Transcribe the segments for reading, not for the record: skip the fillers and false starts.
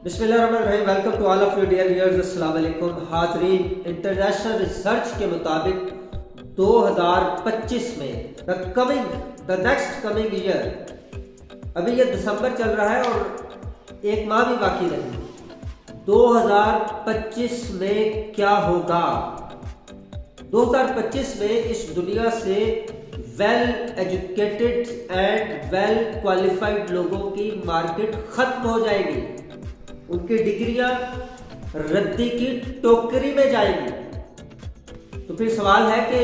बिस्मिल्लाहिर्रहमानिर्रहीम। Welcome to all of you dear viewers. अस्सलाम वालेकुम हाज़रीन। इंटरनेशनल रिसर्च के मुताबिक 2025 में द नेक्स्ट कमिंग ईयर, अभी ये दिसंबर चल रहा है और एक माह भी बाकी नहीं, 2025 में क्या होगा? 2025 में इस दुनिया से well educated and well qualified लोगों की मार्केट खत्म हो जाएगी, उनकी डिग्रियां रद्दी की टोकरी में जाएगी। तो फिर सवाल है कि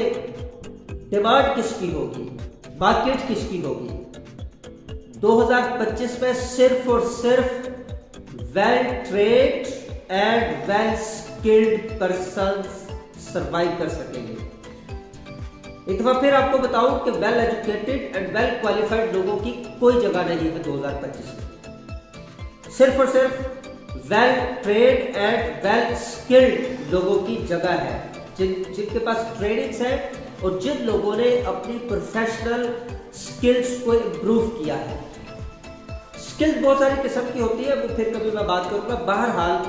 डिमांड किसकी होगी, मार्केट किसकी होगी? 2025 में सिर्फ और सिर्फ well trained and well skilled person survive कर सकेंगे। एक दफा फिर आपको बताऊं कि well educated and well qualified लोगों की कोई जगह नहीं है 2025 में। सिर्फ और सिर्फ well trained and well skilled लोगों की जगह है, जिनके पास ट्रेनिंग्स है और जिन लोगों ने अपनी प्रोफेशनल स्किल्स को इम्प्रूव किया है। स्किल्स बहुत सारी किस्म की होती है, वो फिर कभी मैं बात करूंगा। बहरहाल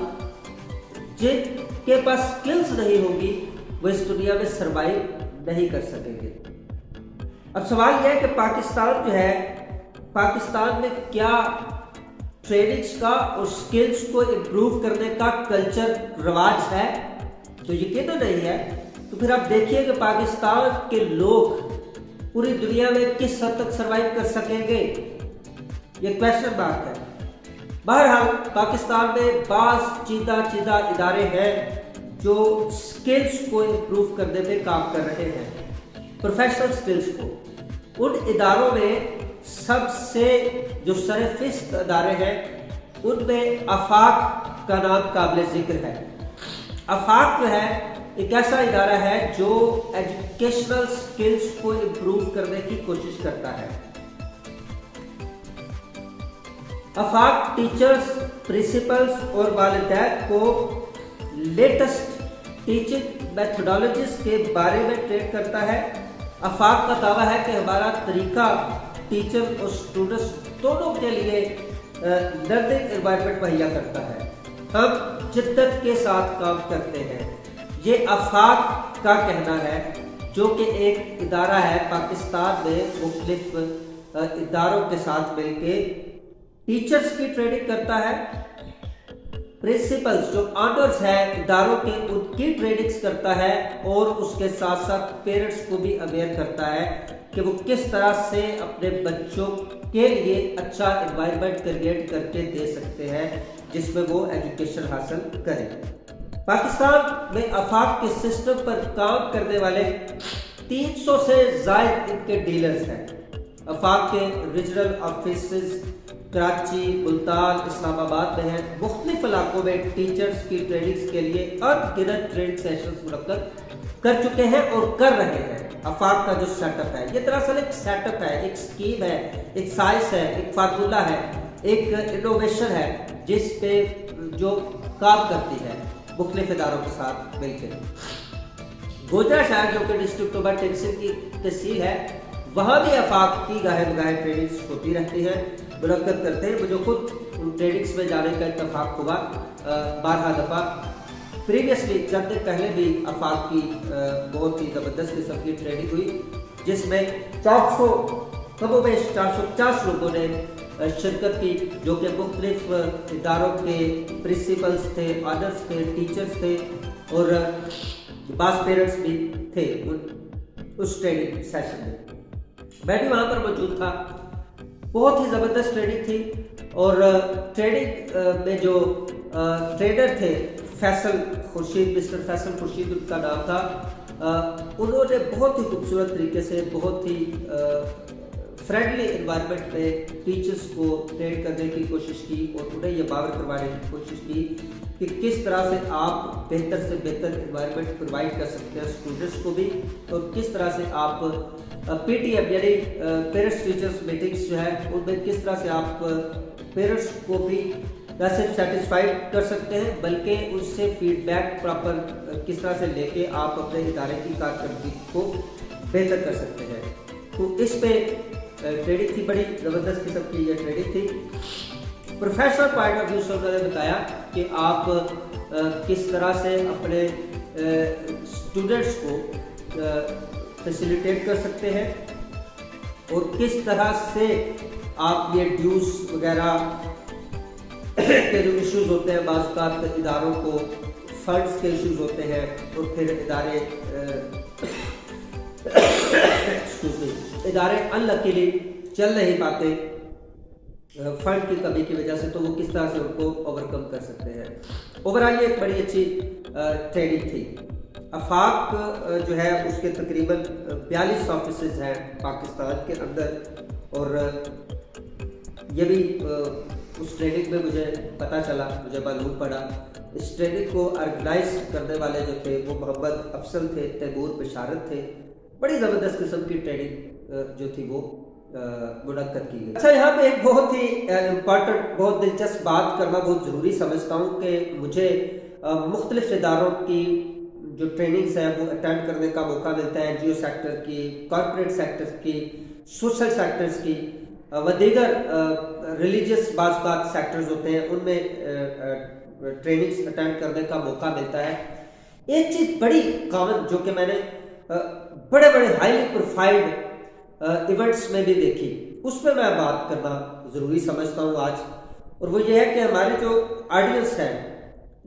जिनके पास स्किल्स नहीं होगी वो इस दुनिया में सरवाइव नहीं कर सकेंगे। अब सवाल यह है कि पाकिस्तान जो है, पाकिस्तान में क्या ट्रेनिंग्स का और स्किल्स को इम्प्रूव करने का कल्चर रवाज है? तो यकीनन नहीं है। तो फिर आप देखिए कि पाकिस्तान के लोग पूरी दुनिया में किस हद तक सरवाइव कर सकेंगे, ये क्वेश्चन मार्क है। बहरहाल पाकिस्तान में बाज़ चीदा इदारे हैं जो स्किल्स को इम्प्रूव करने में काम कर रहे हैं, प्रोफेशनल स्किल्स को। उन इदारों में सबसे जो सरफिस्त इदारे हैं उनमें आफाक का नाम काबिल जिक्र है। आफाक जो है एक ऐसा इदारा है जो एजुकेशनल स्किल्स को इम्प्रूव करने की कोशिश करता है। आफाक टीचर्स, प्रिंसिपल्स और वालिदैन को लेटेस्ट टीचिंग मेथोडोलॉजीज के बारे में ट्रेन करता है। आफाक का दावा है कि हमारा तरीका टीचर और स्टूडेंट्स दोनों के लिए लर्निंग एनवायरनमेंट मुहैया करता है। हम जिद्दत के साथ काम करते हैं, ये आफाक का कहना है, जो कि एक इदारा है पाकिस्तान में मुख्तलिफ इदारों के साथ मिलकर टीचर्स की ट्रेनिंग करता है। प्रिंसिपल्स जो ऑनर्स है इदारों के, उनकी ट्रेनिंग्स करता है और उसके साथ साथ पेरेंट्स को भी अवेयर करता है कि वो किस तरह से अपने बच्चों के लिए अच्छा एनवायरनमेंट क्रिएट करके दे सकते हैं जिसमें वो एजुकेशन हासिल करें। पाकिस्तान में आफाक के सिस्टम पर काम करने वाले 300 से ज़ायद इनके डीलर्स हैं। आफाक के रीजनल ऑफिस कराची, मुल्तान, इस्लामाबाद में है। मुख्तलिफ इलाकों में टीचर्स की ट्रेनिंग्स के लिए अनगिनत ट्रेनिंग सेशंस मुनक्कद कर चुके हैं और कर रहे हैं। आफाक का जो सेटअप है ये दरअसल एक सेटअप है, एक स्कीम है, एक साइंस है, एक फार्मूला है, एक इनोवेशन है जिस पे जो काम करती है मुख्तलिफ इदारों के साथ मिलकर। गोजरा शहर जो कि डिस्ट्रिक्ट ऑफ टेक्सटाइल की तहसील है, वहाँ भी आफाक की गाहे बगाहे ट्रेनिंग्स होती रहती है, मुनक्कद करते हैं। मुझे खुद ट्रेनिंग्स में जाने का इत्तेफाक हुआ 12 दफ़ा। प्रीवियसली चंद दिन पहले भी आफाक की बहुत ही ज़बरदस्त किस्म की ट्रेनिंग हुई, जिसमें 450 लोगों ने शिरकत की, जो कि मुख्तलिफ इदारों के प्रिंसिपल्स थे, ऑनर्स थे, टीचर्स थे और बास पेरेंट्स भी थे उस ट्रेनिंग सेशन में। मैं भी वहाँ पर मौजूद था। बहुत ही ज़बरदस्त ट्रेनिंग थी और ट्रेनिंग में जो ट्रेनर थे मिस्टर फैसल खुर्शीद उनका नाम था। उन्होंने बहुत ही खूबसूरत तरीके से, बहुत ही फ्रेंडली एनवायरनमेंट में टीचर्स को ट्रेन करने की कोशिश की और उन्हें यह बावर करवाने की कोशिश की कि किस तरह से आप बेहतर से बेहतर एनवायरनमेंट प्रोवाइड कर सकते हैं स्टूडेंट्स को भी, और किस तरह से आप पीटीएम यानी पेरेंट्स टीचर्स मीटिंग्स जो है उनमें किस तरह से आप पेरेंट्स को भी न सिर्फ सेटिस्फाइड कर सकते हैं बल्कि उससे फीडबैक प्रॉपर किस तरह से लेके आप अपने इदारे की कारकर्दगी को बेहतर कर सकते हैं। तो इस पे ट्रेनिंग थी, बड़ी ज़बरदस्त किस्म की ये ट्रेनिंग थी। प्रोफेशनल पॉइंट ऑफ व्यू से उन्होंने बताया कि आप किस तरह से अपने स्टूडेंट्स को फैसिलिटेट कर सकते हैं और किस तरह से आप ये ड्यूज वगैरह के जो इश्यूज होते हैं, बाज़ इदारों को फंड्स के इश्यूज होते हैं और फिर इदारे अनलकीली चल नहीं पाते फंड की कमी की वजह से, तो वो किस तरह से उनको ओवरकम कर सकते हैं। ओवरऑल ये एक बड़ी अच्छी ट्रेनिंग थी। आफाक जो है उसके तकरीबन 42 ऑफिसेज हैं पाकिस्तान के अंदर, और ये भी उस ट्रेनिंग में मुझे पता चला, मुझे मालूम पड़ा। इस ट्रेनिंग को ऑर्गेनाइज करने वाले जो थे वो मोहम्मद अफसल थे, तैमूर बशारत थे। बड़ी ज़बरदस्त किस्म की ट्रेनिंग जो थी वो मुनक्कद की गई। अच्छा, यहाँ पे एक बहुत ही इम्पॉर्टेंट, बहुत दिलचस्प बात करना बहुत ज़रूरी समझता हूँ कि मुझे मुख्तलिफ इदारों की जो ट्रेनिंग्स हैं वो अटेंड करने का मौका मिलता है, एनजीओ सेक्टर की, कॉर्पोरेट सेक्टर की, सोशल सेक्टर्स की व दीगर रिलीजियस बात सेक्टर्स होते हैं, उनमें ट्रेनिंग्स अटेंड करने का मौका मिलता है। एक चीज़ बड़ी कॉमन जो कि मैंने बड़े बड़े हाईली प्रोफाइल्ड इवेंट्स में भी देखी, उस पर मैं बात करना ज़रूरी समझता हूँ आज, और वो ये है कि हमारे जो ऑडियंस हैं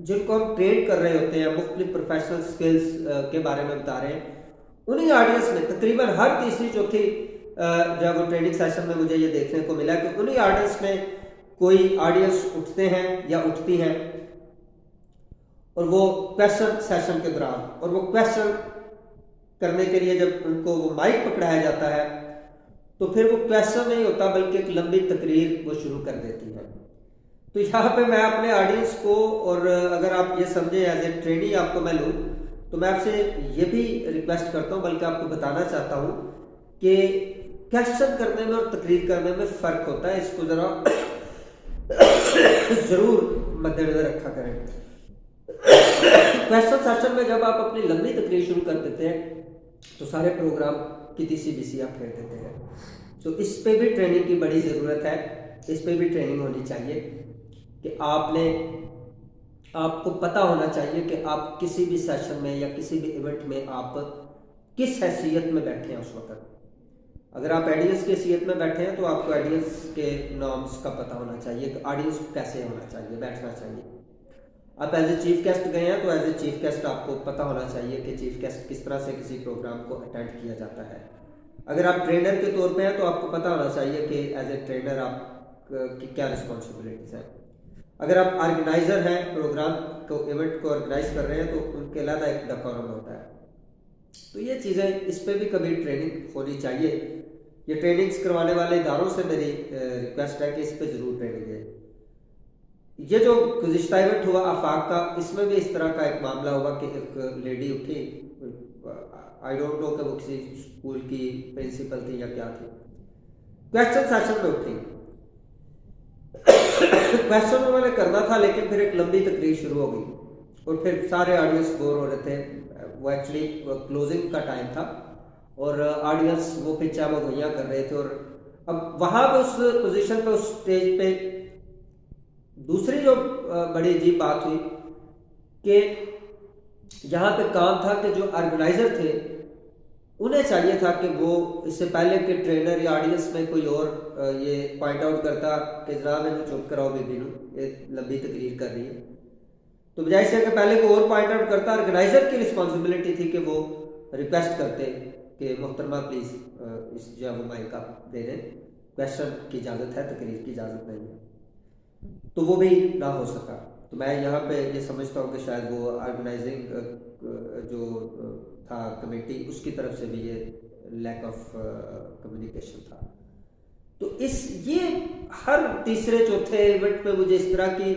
जिनको हम ट्रेन कर रहे होते हैं, मुख्तलिफ प्रोफेशनल स्किल्स के बारे में बता रहे हैं, उन्हीं ऑडियंस में तकरीबन हर तीसरी चौथी जब वो ट्रेनिंग सेशन में मुझे ये देखने को मिला कि उन्हीं ऑडियंस में कोई ऑडियंस उठते हैं या उठती हैं, और वो क्वेश्चन सेशन के दौरान, और वो क्वेश्चन करने के लिए जब उनको वो माइक पकड़ाया जाता है तो फिर वो क्वेश्चन नहीं होता बल्कि एक लंबी तकरीर वो शुरू कर देती है। तो यहाँ पे मैं अपने ऑडियंस को, और अगर आप ये समझे एज ए ट्रेनी आपको मैं लूँ, तो मैं आपसे ये भी रिक्वेस्ट करता हूँ, बल्कि आपको बताना चाहता हूँ कि क्वेश्चन करने में और तकरीर करने में फ़र्क होता है। इसको ज़रा ज़रूर मद्देनज़र रखा करें। क्वेश्चन सेशन में जब आप अपनी लंबी तकरीर शुरू कर देते हैं तो सारे प्रोग्राम की तीसी बीसी आप फेर देते हैं। तो इस पे भी ट्रेनिंग की बड़ी ज़रूरत है, इस पे भी ट्रेनिंग होनी चाहिए कि आपको पता होना चाहिए कि आप किसी भी सेशन में या किसी भी इवेंट में आप किस हैसियत में बैठे हैं उस वक्त। अगर आप ऑडियंस की हैसियत में बैठे हैं तो आपको ऑडियंस के नॉर्म्स का पता होना चाहिए कि ऑडियंस कैसे होना चाहिए, बैठना चाहिए। आप एज ए चीफ गेस्ट गए हैं तो एज ए चीफ गेस्ट आपको पता होना चाहिए कि चीफ गेस्ट किस तरह से किसी प्रोग्राम को अटेंड किया जाता है। अगर आप ट्रेनर के तौर पे हैं तो आपको पता होना चाहिए कि एज ए ट्रेनर आप की क्या रिस्पॉन्सिबिलिटीज़ हैं। अगर आप ऑर्गेनाइज़र हैं, प्रोग्राम को, इवेंट को ऑर्गेनाइज कर रहे हैं, तो उनके अलावा एक डेकोरम होता है। तो ये चीज़ें, इस पर भी कभी ट्रेनिंग होनी चाहिए। ये ट्रेनिंग्स करवाने वाले इदारों से मेरी रिक्वेस्ट है कि इस पर ज़रूर ट्रेनिंग है। ये जो गुज़िश्ता इवेंट हुआ आफाक का, इसमें भी इस तरह का एक मामला हुआ कि एक लेडी उठी, आई डोंट नो कि वो किसी स्कूल की प्रिंसिपल थी या क्या थी, क्वेश्चन सेशन में उठी। क्वेश्चन उन्होंने करना था लेकिन फिर एक लंबी तकरीर शुरू हो गई और फिर सारे ऑडियंस बोर हो रहे थे। वो एक्चुअली क्लोजिंग का टाइम था और ऑडियंस वो पिच्चा वो भैया कर रहे थे, और अब वहाँ पे उस पोजीशन पे, उस स्टेज पे दूसरी जो बड़ी अजीब बात हुई कि यहाँ पे काम था कि जो ऑर्गेनाइजर थे उन्हें चाहिए था कि वो इससे पहले कि ट्रेनर या ऑडियंस में कोई और ये पॉइंट आउट करता कि जनाब इन्हें चुप कराओ बेबी नू, ये लंबी तकरीर कर रही है, तो बजाय से कि पहले कोई और पॉइंट आउट करता, ऑर्गेनाइजर की रिस्पॉन्सिबिलिटी थी कि वो रिक्वेस्ट करते कि मोहतरमा प्लीज़ इस जो वो माइक आप दे दें, क्वेश्चन की इजाज़त है, तकरीर की इजाज़त नहीं है। तो वो भी ना हो सका। तो मैं यहाँ पे ये समझता हूँ कि शायद वो ऑर्गेनाइजिंग जो था कमेटी, उसकी तरफ से भी ये लैक ऑफ कम्युनिकेशन था। तो ये हर तीसरे चौथे इवेंट में मुझे इस तरह की,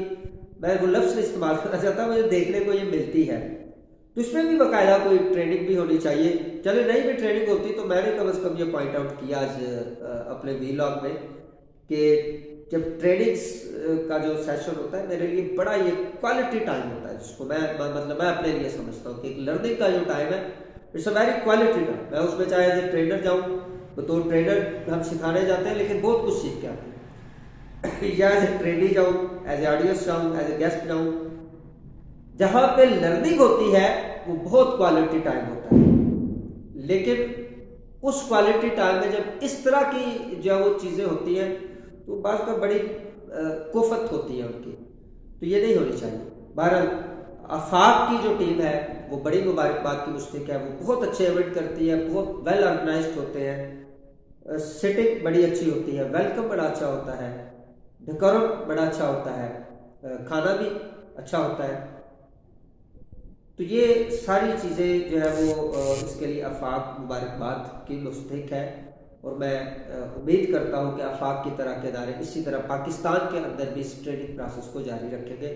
मैं वो लफ्ज़ इस्तेमाल करना चाहता, मुझे देखने को ये मिलती है। तो इसमें भी बाकायदा कोई ट्रेनिंग भी होनी चाहिए। चले नहीं भी ट्रेनिंग होती तो मैंने कम से कम ये पॉइंट आउट किया आज अपने वीलॉग में कि जब ट्रेनिंग्स का जो सेशन होता है मेरे लिए बड़ा ये क्वालिटी टाइम होता है, जिसको मैं अपने लिए समझता हूँ कि एक लर्निंग का जो टाइम है it's a very quality time. मैं उसमें चाहे एज ए ट्रेनर जाऊँ, तो ट्रेनर हम सिखाने जाते हैं लेकिन बहुत कुछ सीख के आते हैं। या एज ए ट्रेनी जाऊँ, एज ए ऑडियंस जाऊँ, एज ए गेस्ट जाऊँ, जहाँ पे लर्निंग होती है वो बहुत क्वालिटी टाइम होता है। लेकिन उस क्वालिटी टाइम में जब इस तरह की जो वो चीज़ें होती हैं तो बात का बड़ी कुफत होती है उनकी, तो ये नहीं होनी चाहिए। बहरहाल आफाक की जो टीम है वो बड़ी मुबारकबाद की मुस्तहिक है, वो बहुत अच्छे इवेंट करती है, बहुत वेल ऑर्गेनाइज्ड होते हैं, सिटिंग बड़ी अच्छी होती है, वेलकम बड़ा अच्छा होता है, डेकोरम बड़ा अच्छा होता है, खाना भी अच्छा होता है। तो ये सारी चीज़ें जो है वो इसके लिए आफाक मुबारकबाद की मुस्तहिक है। और मैं उम्मीद करता हूँ कि आफाक की तरह के इदारे इसी तरह पाकिस्तान के अंदर भी इस ट्रेनिंग प्रोसेस को जारी रखेंगे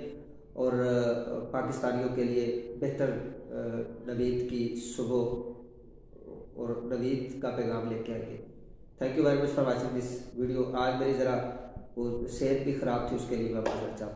और पाकिस्तानियों के लिए बेहतर नवीद की सुबह और नवीद का पैगाम लेके आएंगे। Thank you very much for watching this video. आज मेरी ज़रा वो सेहत भी ख़राब थी, उसके लिए मैं माफ़ी चाहता हूँ।